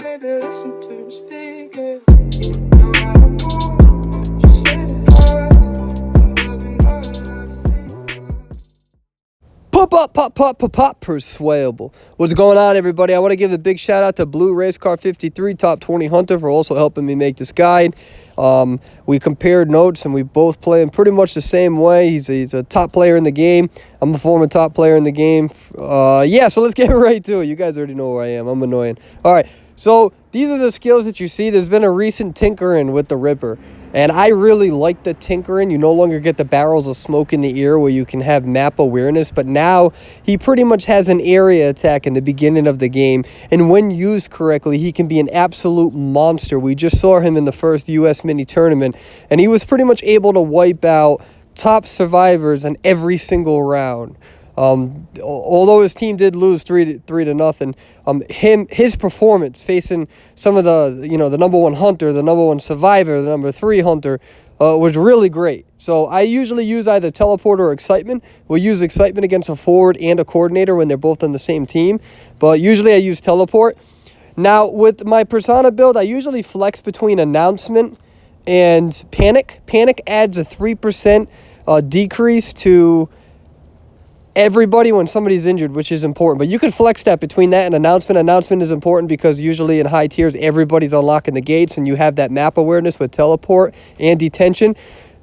baby, listen to the speaker. No matter what, just say the word. I'm loving all that I see. Pop, Perswayable. What's going on, everybody? I want to give a big shout out to Blue Race Car 53, Top 20 Hunter, for also helping me make this guide. We compared notes, and we both play in pretty much the same way. He's a top player in the game. I'm a former top player in the game. So let's get right to it. You guys already know where I am. I'm annoying. All right, so these are the skills that you see. There's been a recent tinkering with the Ripper. And I really like the tinkering. You no longer get the barrels of smoke in the ear where you can have map awareness. But now he pretty much has an area attack in the beginning of the game. And when used correctly, he can be an absolute monster. We just saw him in the first U.S. mini tournament. And he was pretty much able to wipe out top survivors in every single round. Although his team did lose 3-0, his performance facing some of the number one hunter, the number one survivor, the number 3 hunter, was really great. So I usually use either teleport or excitement. We'll use excitement against a forward and a coordinator when they're both on the same team, but usually I use teleport. Now with my persona build, I usually flex between announcement and panic. Panic adds a 3% decrease to everybody when somebody's injured, which is important. But you can flex that between that and announcement. Announcement is important because usually in high tiers, everybody's unlocking the gates, and you have that map awareness with teleport and detention.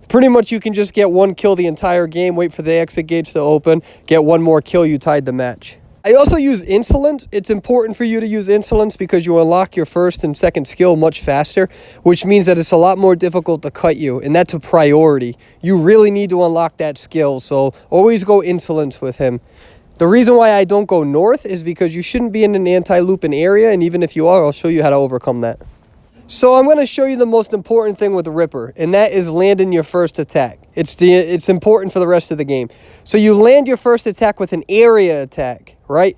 Pretty much you can just get one kill the entire game, wait for the exit gates to open, get one more kill, you tied the match. I also use insolence. It's important for you to use insolence because you unlock your first and second skill much faster, which means that it's a lot more difficult to cut you, and that's a priority. You really need to unlock that skill, so always go insolence with him. The reason why I don't go north is because you shouldn't be in an anti-looping area, and even if you are, I'll show you how to overcome that. So I'm going to show you the most important thing with the Ripper, and that is landing your first attack. It's important for the rest of the game. So you land your first attack with an area attack, right?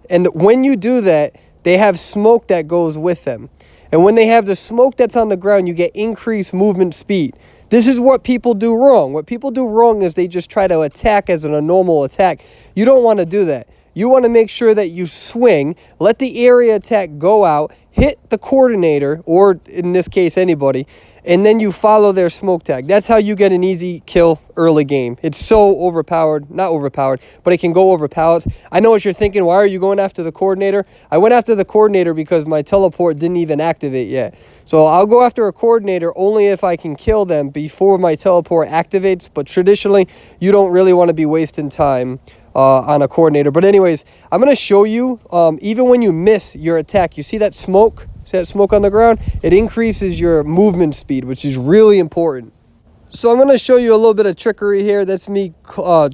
And when you do that, they have smoke that goes with them. And when they have the smoke that's on the ground, you get increased movement speed. This is what people do wrong. What people do wrong is they just try to attack as a normal attack. You don't want to do that. You want to make sure that you swing, let the area attack go out, hit the coordinator, or in this case, anybody, and then you follow their smoke tag. That's how you get an easy kill early game. It's so overpowered. Not overpowered, but it can go over pallets. I know what you're thinking. Why are you going after the coordinator? I went after the coordinator because my teleport didn't even activate yet. So I'll go after a coordinator only if I can kill them before my teleport activates. But traditionally, you don't really want to be wasting time on a coordinator. But anyways, I'm going to show you, even when you miss your attack, you see that smoke? See that smoke on the ground? It increases your movement speed, which is really important. So I'm going to show you a little bit of trickery here. That's me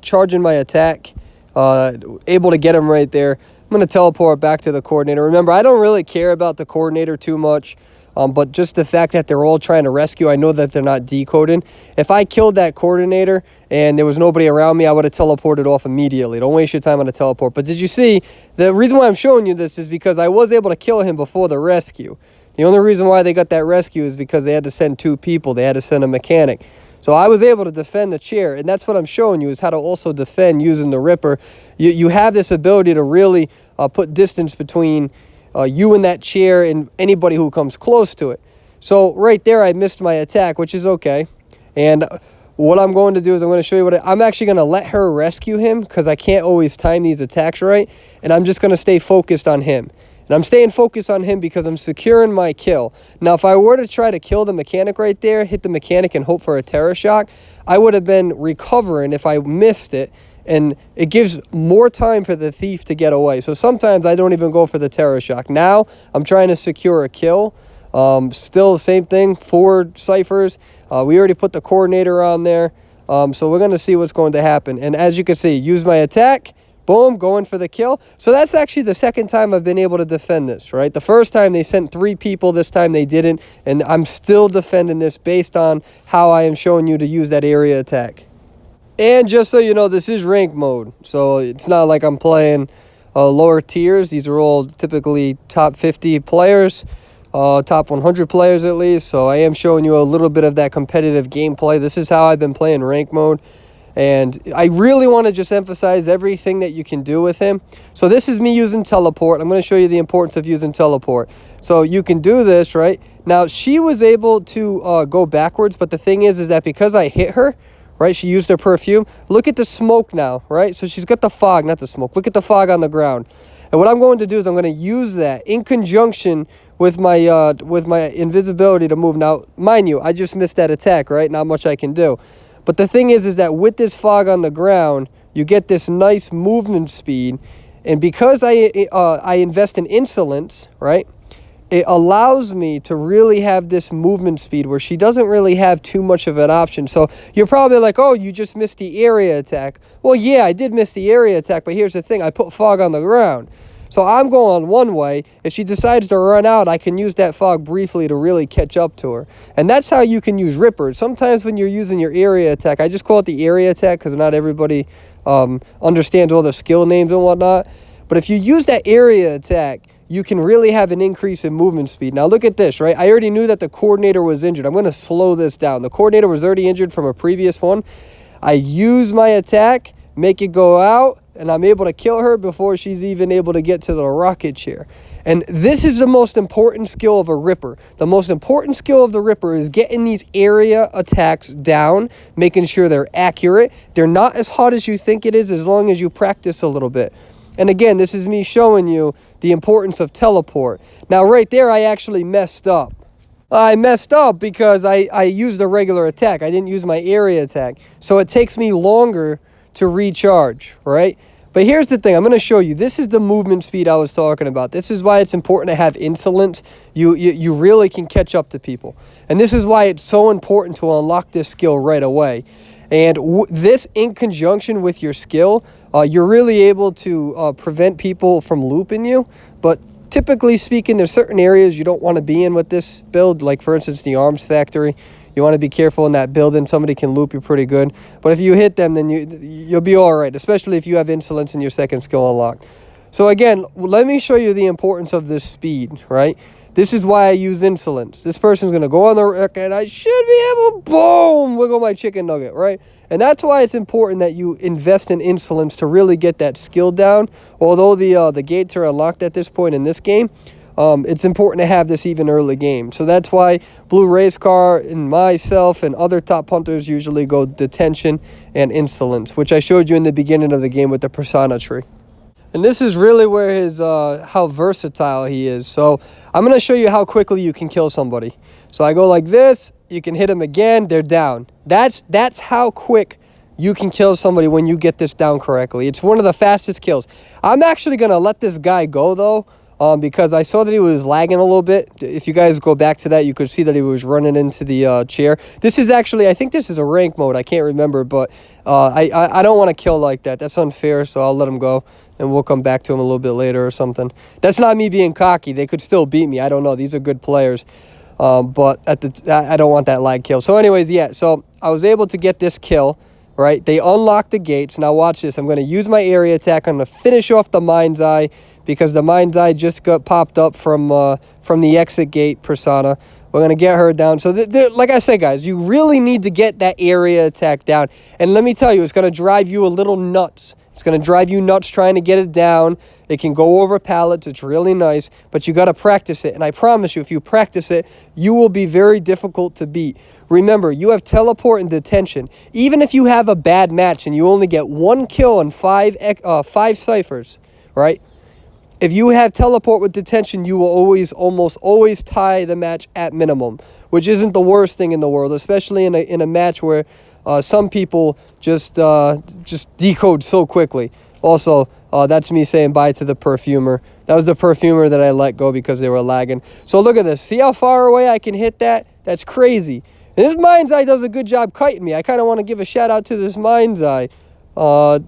charging my attack, able to get him right there. I'm going to teleport back to the coordinator. Remember, I don't really care about the coordinator too much. But just the fact that they're all trying to rescue, I know that they're not decoding. If I killed that coordinator and there was nobody around me, I would have teleported off immediately. Don't waste your time on a teleport. But did you see, the reason why I'm showing you this is because I was able to kill him before the rescue. The only reason why they got that rescue is because they had to send 2 people. They had to send a mechanic. So I was able to defend the chair, and that's what I'm showing you is how to also defend using the Ripper. You have this ability to really put distance between you and that chair and anybody who comes close to it. So right there, I missed my attack, which is okay. And what I'm going to do is I'm going to show you I'm actually going to let her rescue him because I can't always time these attacks right. And I'm just going to stay focused on him. And I'm staying focused on him because I'm securing my kill. Now, if I were to try to kill the mechanic right there, hit the mechanic and hope for a terror shock, I would have been recovering if I missed it. And it gives more time for the thief to get away. So sometimes I don't even go for the terror shock. Now I'm trying to secure a kill. Still the same thing, 4 ciphers. We already put the coordinator on there. So we're going to see what's going to happen. And as you can see, use my attack. Boom, going for the kill. So that's actually the second time I've been able to defend this, right? The first time they sent 3 people. This time they didn't. And I'm still defending this based on how I am showing you to use that area attack. And just so you know, this is rank mode, so it's not like I'm playing lower tiers. These are all typically top 50 players, top 100 players at least, so I am showing you a little bit of that competitive gameplay. This is how I've been playing rank mode. And I really want to just emphasize everything that you can do with him. So this is me using teleport. I'm going to show you the importance of using teleport. So you can do this, right? Now, she was able to go backwards, but the thing is that because I hit her, right, she used her perfume. Look at the smoke now, right? So she's got the fog, not the smoke. Look at the fog on the ground. And what I'm going to do is I'm going to use that in conjunction with my invisibility to move. Now, mind you, I just missed that attack, right? Not much I can do. But the thing is that with this fog on the ground, you get this nice movement speed. And because I invest in insolence, right, it allows me to really have this movement speed where she doesn't really have too much of an option. So you're probably like, oh, you just missed the area attack. Well, yeah, I did miss the area attack, but here's the thing. I put fog on the ground. So I'm going one way. If she decides to run out, I can use that fog briefly to really catch up to her. And that's how you can use rippers. Sometimes when you're using your area attack, I just call it the area attack because not everybody understands all the skill names and whatnot. But if you use that area attack, you can really have an increase in movement speed. Now look at this, right? I already knew that the coordinator was injured. I'm going to slow this down. The coordinator was already injured from a previous one. I use my attack, make it go out, and I'm able to kill her before she's even able to get to the rocket chair. And this is the most important skill of a Ripper. The most important skill of the Ripper is getting these area attacks down, making sure they're accurate. They're not as hard as you think it is as long as you practice a little bit. And again, this is me showing you the importance of teleport. Now, right there, I actually messed up. I messed up because I used a regular attack. I didn't use my area attack. So it takes me longer to recharge, right? But here's the thing. I'm going to show you. This is the movement speed I was talking about. This is why it's important to have insolence. You really can catch up to people. And this is why it's so important to unlock this skill right away. And this in conjunction with your skill, you're really able to prevent people from looping you. But typically speaking, there's certain areas you don't want to be in with this build. Like, for instance, the arms factory. You want to be careful in that building. Somebody can loop you pretty good. But if you hit them, then you'll be all right, especially if you have insolence in your second skill unlocked. So again, let me show you the importance of this speed, right? This is why I use insolence. This person's going to go on the wreck, and I should be able to, boom, wiggle my chicken nugget, right? And that's why it's important that you invest in insolence to really get that skill down. Although the gates are unlocked at this point in this game, it's important to have this even early game. So that's why Blue Race Car and myself and other top hunters usually go detention and insolence, which I showed you in the beginning of the game with the persona tree. And this is really where his how versatile he is. So I'm going to show you how quickly you can kill somebody. So I go like this, you can hit them again, they're down. That's how quick you can kill somebody when you get this down correctly. It's one of the fastest kills. I'm actually going to let this guy go though. Because I saw that he was lagging a little bit. If you guys go back to that, you could see that he was running into the chair. This is actually, I think this is a rank mode. I can't remember, but I don't want to kill like that. That's unfair, so I'll let him go, and we'll come back to him a little bit later or something. That's not me being cocky. They could still beat me. I don't know. These are good players, but I don't want that lag kill. So anyways, yeah, so I was able to get this kill, right? They unlocked the gates. Now watch this. I'm going to use my area attack. I'm going to finish off the mind's eye, because the mind's eye just got popped up from the exit gate persona. We're going to get her down. So like I said, guys, you really need to get that area attack down. And let me tell you, it's going to drive you a little nuts. It's going to drive you nuts trying to get it down. It can go over pallets. It's really nice, but you got to practice it. And I promise you, if you practice it, you will be very difficult to beat. Remember, you have teleport and detention. Even if you have a bad match and you only get one kill on five ciphers, right? If you have teleport with detention, you will almost always tie the match at minimum, which isn't the worst thing in the world, especially in a match where some people just decode so quickly. Also, that's me saying bye to the perfumer. That was the perfumer that I let go because they were lagging. So look at this. See how far away I can hit that? That's crazy. And this mind's eye does a good job kiting me. I kind of want to give a shout out to this mind's eye. I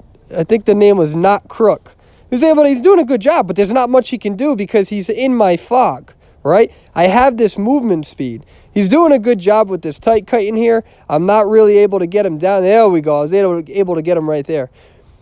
think the name was Not Crook. He's doing a good job, but there's not much he can do because he's in my fog, right? I have this movement speed. He's doing a good job with this tight kite in here. I'm not really able to get him down. There we go. I was able to get him right there.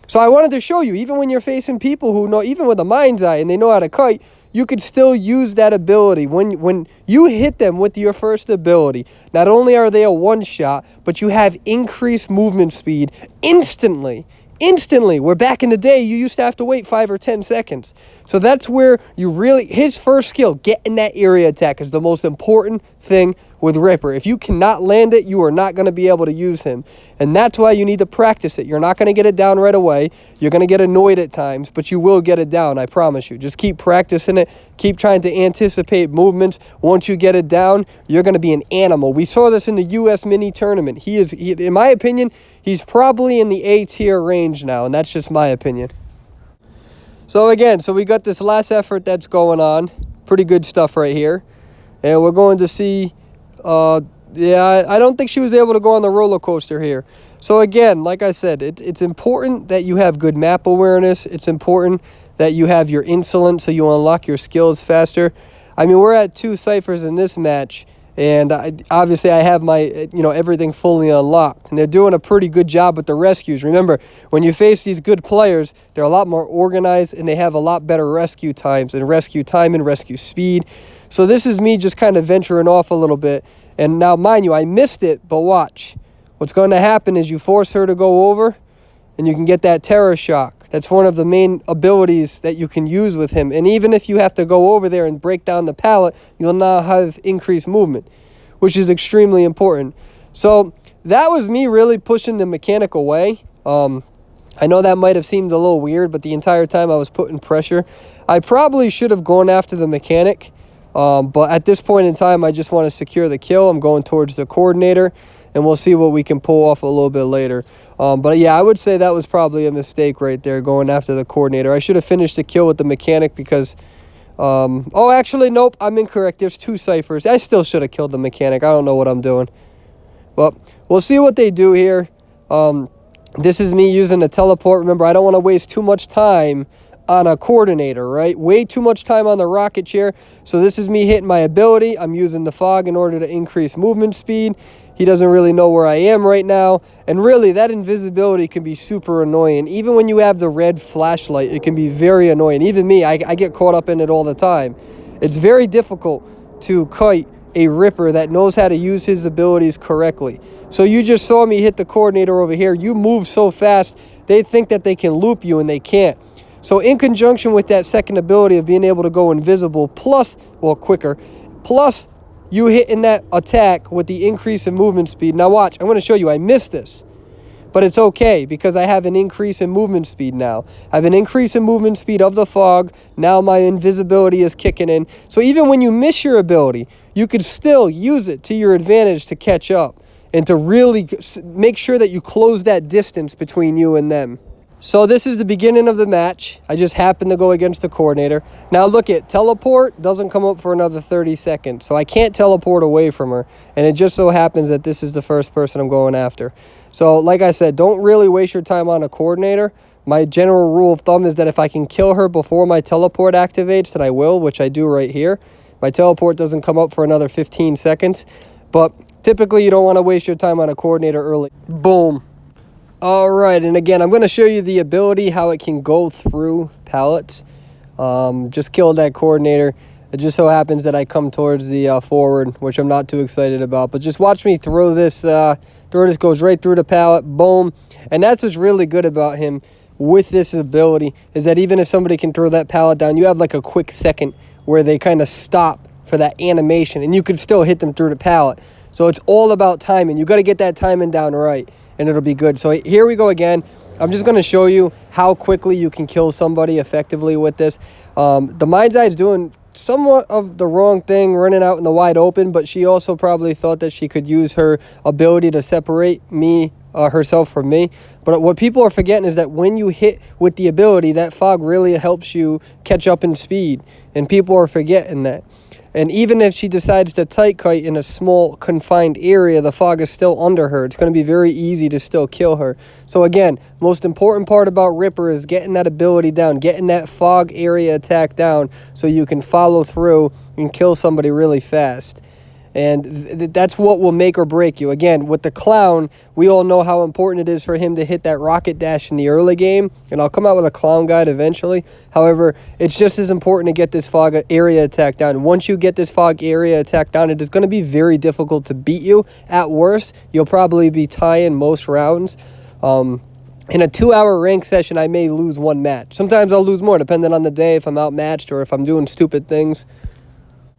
So I wanted to show you, even when you're facing people who know, even with a mind's eye and they know how to kite, you could still use that ability. When you hit them with your first ability, not only are they a one-shot, but you have increased movement speed instantly. Instantly. Where back in the day, you used to have to wait 5 or 10 seconds. So that's where you really, his first skill, getting that area attack, is the most important thing with Ripper. If you cannot land it, you are not going to be able to use him. And that's why you need to practice it. You're not going to get it down right away. You're going to get annoyed at times, but you will get it down, I promise you. Just keep practicing it. Keep trying to anticipate movements. Once you get it down, you're going to be an animal. We saw this in the U.S. mini tournament. He, in my opinion, he's probably in the A tier range now, and that's just my opinion. So again, we got this last effort that's going on. Pretty good stuff right here. And we're going to see, yeah, I don't think she was able to go on the roller coaster here. So again, like I said, it's important that you have good map awareness. It's important that you have your insolence so you unlock your skills faster. I mean, we're at 2 ciphers in this match. And obviously I have my, everything fully unlocked. And they're doing a pretty good job with the rescues. Remember, when you face these good players, they're a lot more organized and they have a lot better rescue times and rescue time and rescue speed. So this is me just kind of venturing off a little bit. And now, mind you, I missed it, but watch. What's going to happen is you force her to go over and you can get that terror shock. That's one of the main abilities that you can use with him. And even if you have to go over there and break down the pallet, you'll now have increased movement, which is extremely important. So that was me really pushing the mechanic away. I know that might have seemed a little weird, but the entire time I was putting pressure. I probably should have gone after the mechanic. But at this point in time, I just want to secure the kill. I'm going towards the coordinator, and we'll see what we can pull off a little bit later. But yeah, I would say that was probably a mistake right there, going after the coordinator. I should have finished the kill with the mechanic because... oh, actually, nope, I'm incorrect. There's 2 ciphers. I still should have killed the mechanic. I don't know what I'm doing. Well, we'll see what they do here. This is me using a teleport. Remember, I don't want to waste too much time on a coordinator, right? Way too much time on the rocket chair. So this is me hitting my ability. I'm using the fog in order to increase movement speed. He doesn't really know where I am right now. And really, that invisibility can be super annoying. Even when you have the red flashlight, it can be very annoying. Even me, I get caught up in it all the time. It's very difficult to kite a Ripper that knows how to use his abilities correctly. So you just saw me hit the coordinator over here. You move so fast, they think that they can loop you, and they can't. So in conjunction with that second ability of being able to go invisible, plus, well, quicker, plus you hitting that attack with the increase in movement speed. Now watch, I'm going to show you. I missed this, but it's okay because I have an increase in movement speed now. I have an increase in movement speed of the fog. Now my invisibility is kicking in. So even when you miss your ability, you could still use it to your advantage to catch up and to really make sure that you close that distance between you and them. So this is the beginning of the match. I just happened to go against the coordinator. Now look at teleport doesn't come up for another 30 seconds. So I can't teleport away from her. And it just so happens that this is the first person I'm going after. So like I said, don't really waste your time on a coordinator. My general rule of thumb is that if I can kill her before my teleport activates, then I will, which I do right here. My teleport doesn't come up for another 15 seconds. But typically you don't want to waste your time on a coordinator early. Boom. All right, and again, I'm going to show you the ability, how it can go through pallets. Just killed that coordinator. It just so happens that I come towards the forward, which I'm not too excited about. But just watch me throw this. This goes right through the pallet. Boom. And that's what's really good about him with this ability, is that even if somebody can throw that pallet down, you have like a quick second where they kind of stop for that animation, and you can still hit them through the pallet. So it's all about timing. You got to get that timing down right, and it'll be good. So here we go again. I'm just going to show you how quickly you can kill somebody effectively with this. The Mind's Eye is doing somewhat of the wrong thing, running out in the wide open, but she also probably thought that she could use her ability to separate me, herself from me. But what people are forgetting is that when you hit with the ability, that fog really helps you catch up in speed, and people are forgetting that. And even if she decides to tight kite in a small confined area, the fog is still under her. It's going to be very easy to still kill her. So again, most important part about Ripper is getting that ability down, getting that fog area attack down so you can follow through and kill somebody really fast. And that's what will make or break you. Again, with the clown, we all know how important it is for him to hit that rocket dash in the early game. And I'll come out with a clown guide eventually. However, it's just as important to get this fog area attack down. Once you get this fog area attack down, it is going to be very difficult to beat you. At worst, you'll probably be tying most rounds. In a 2-hour rank session, I may lose one match. Sometimes I'll lose more, depending on the day, if I'm outmatched or if I'm doing stupid things.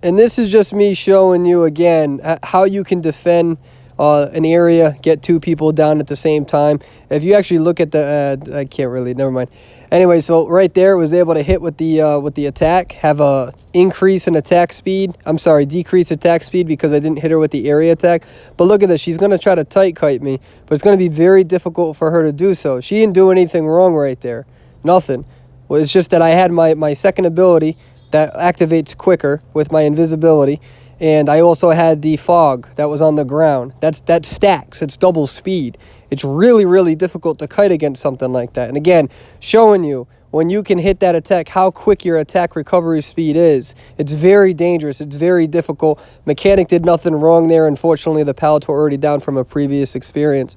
And this is just me showing you, again, how you can defend an area, get 2 people down at the same time. If you actually look at the... I can't really... Never mind. Anyway, so right there, it was able to hit with the attack, have a increase in attack speed. I'm sorry, decrease attack speed because I didn't hit her with the area attack. But look at this. She's going to try to tight kite me, but it's going to be very difficult for her to do so. She didn't do anything wrong right there. Nothing. Well, it's just that I had my second ability that activates quicker with my invisibility, and I also had the fog that was on the ground. That stacks. It's double speed. It's really, really difficult to kite against something like that. And again, showing you when you can hit that attack, how quick your attack recovery speed is. It's very dangerous. It's very difficult. Mechanic did nothing wrong there. Unfortunately, the pallets were already down from a previous experience.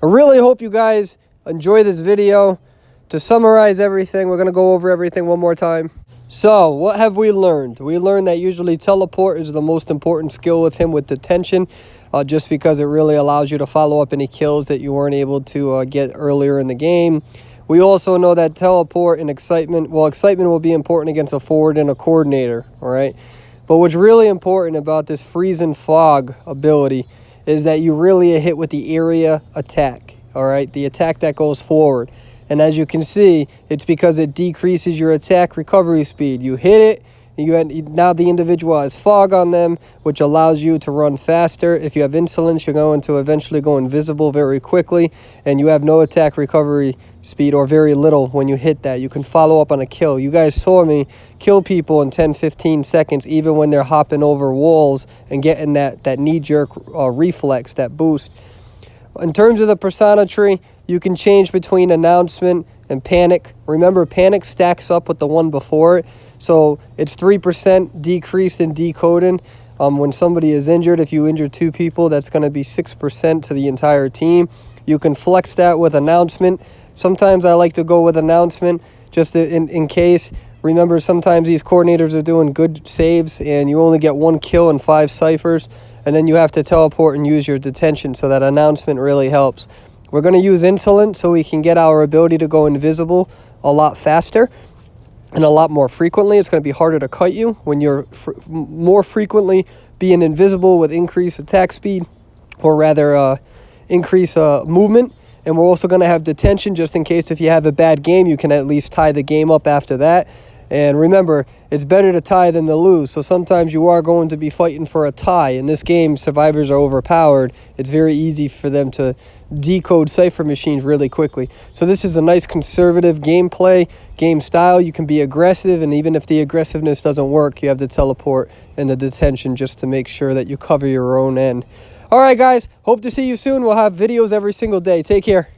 I really hope you guys enjoy this video. To summarize everything, we're going to go over everything one more time. So, what have we learned? We learned that usually teleport is the most important skill with him with detention, just because it really allows you to follow up any kills that you weren't able to get earlier in the game. We also know that teleport and excitement, well, excitement will be important against a forward and a coordinator, all right? But what's really important about this freeze and fog ability is that you really hit with the area attack, all right? The attack that goes forward. And as you can see, it's because it decreases your attack recovery speed. You hit it, now the individual has fog on them, which allows you to run faster. If you have insolence, you're going to eventually go invisible very quickly, and you have no attack recovery speed or very little when you hit that. You can follow up on a kill. You guys saw me kill people in 10-15 seconds, even when they're hopping over walls and getting that knee-jerk reflex, that boost. In terms of the persona tree, you can change between announcement and panic. Remember, panic stacks up with the one before it. So it's 3% decrease in decoding. When somebody is injured, if you injure 2 people, that's going to be 6% to the entire team. You can flex that with announcement. Sometimes I like to go with announcement just in case. Remember, sometimes these coordinators are doing good saves and you only get 1 kill and 5 ciphers. And then you have to teleport and use your detention, so that announcement really helps. We're going to use insolent so we can get our ability to go invisible a lot faster and a lot more frequently. It's going to be harder to kite you when you're more frequently being invisible with increased attack speed, or rather increase movement. And we're also going to have detention just in case if you have a bad game, you can at least tie the game up after that. And remember, it's better to tie than to lose. So sometimes you are going to be fighting for a tie. In this game, survivors are overpowered. It's very easy for them to decode cipher machines really quickly. So this is a nice conservative gameplay, game style. You can be aggressive, and even if the aggressiveness doesn't work, you have the teleport and the detention just to make sure that you cover your own end. All right, guys. Hope to see you soon. We'll have videos every single day. Take care.